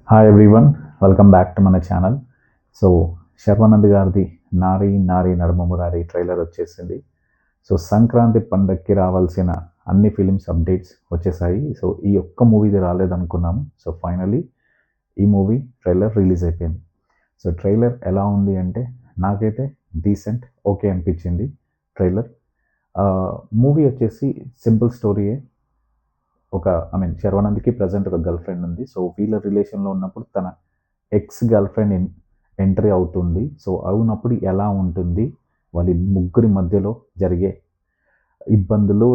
Hi everyone, welcome back to మన channel. So Sharwanand గారిది నారి నారి నడుమ మురారి ట్రైలర్ వచ్చేసింది. సో సంక్రాంతి పండగకి రావాల్సిన అన్ని ఫిలిమ్స్ అప్డేట్స్ వచ్చేసాయి. సో ఈ ఒక్క మూవీది రాలేదనుకున్నాము. సో ఫైనలీ ఈ మూవీ ట్రైలర్ రిలీజ్ అయిపోయింది. సో ట్రైలర్ ఎలా ఉంది అంటే నాకైతే డీసెంట్ ఓకే అనిపించింది ట్రైలర్. మూవీ వచ్చేసి సింపుల్ స్టోరీయే. శర్వానంద్కి ప్రజెంట్ ఒక గర్ల్ ఫ్రెండ్ ఉంది. సో వీళ్ళ రిలేషన్లో ఉన్నప్పుడు తన ఎక్స్ గర్ల్ ఫ్రెండ్ ఎంట్రీ అవుతుంది. సో అవునప్పుడు ఎలా ఉంటుంది, వాళ్ళ ముగ్గురి మధ్యలో జరిగే ఇబ్బందులు,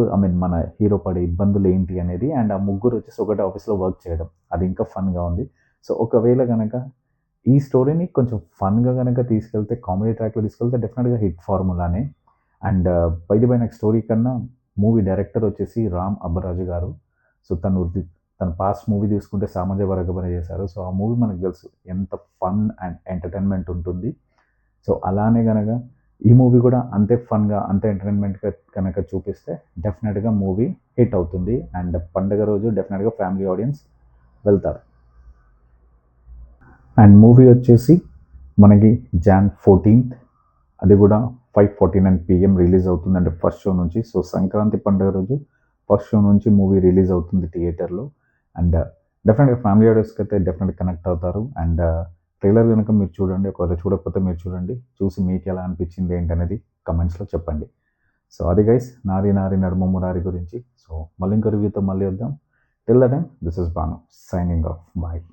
మన హీరో పడే ఇబ్బందులు ఏంటి అనేది, అండ్ ఆ ముగ్గురు వచ్చేసి ఒకటే ఆఫీస్లో వర్క్ చేయడం, అది ఇంకా ఫన్గా ఉంది. సో ఒకవేళ కనుక ఈ స్టోరీని కొంచెం ఫన్గా కనుక తీసుకెళ్తే, కామెడీ ట్రాక్లో తీసుకెళ్తే డెఫినెట్గా హిట్ ఫార్ములానే. అండ్ బై నెక్స్ట్ స్టోరీ కన్నా మూవీ డైరెక్టర్ వచ్చేసి రామ్ అబ్బరాజు గారు. సో తన పాస్ట్ మూవీ తీసుకుంటే సామాజ వర్గమని చేశారు. సో ఆ మూవీ మనకు తెలుసు ఎంత ఫన్ అండ్ ఎంటర్టైన్మెంట్ ఉంటుంది. సో అలానే కనుక ఈ మూవీ కూడా అంతే ఫన్గా, అంతే ఎంటర్టైన్మెంట్గా కనుక చూపిస్తే డెఫినెట్గా మూవీ హిట్ అవుతుంది. అండ్ పండుగ రోజు డెఫినెట్గా ఫ్యామిలీ ఆడియన్స్ వెళ్తారు. అండ్ మూవీ వచ్చేసి మనకి Jan 14th, అది కూడా 5:49 PM రిలీజ్ అవుతుంది, అంటే ఫస్ట్ షో నుంచి. సో సంక్రాంతి పండుగ రోజు ఫస్ట్ షో నుంచి మూవీ రిలీజ్ అవుతుంది థియేటర్లో. అండ్ డెఫినెట్గా ఫ్యామిలీ ఆడియన్స్కి అయితే డెఫినెట్గా కనెక్ట్ అవుతారు. అండ్ ట్రైలర్ కనుక మీరు చూడండి, ఒకవేళ చూడకపోతే మీరు చూడండి, చూసి మీకు ఎలా అనిపించింది ఏంటనేది కమెంట్స్లో చెప్పండి. సో అది గైస్, నారి నారి నడుమ మురారి గురించి. సో మళ్ళీ ఇంకో రివ్యూతో మళ్ళీ వద్దాం. Till the time, this is Banu signing off. Bye.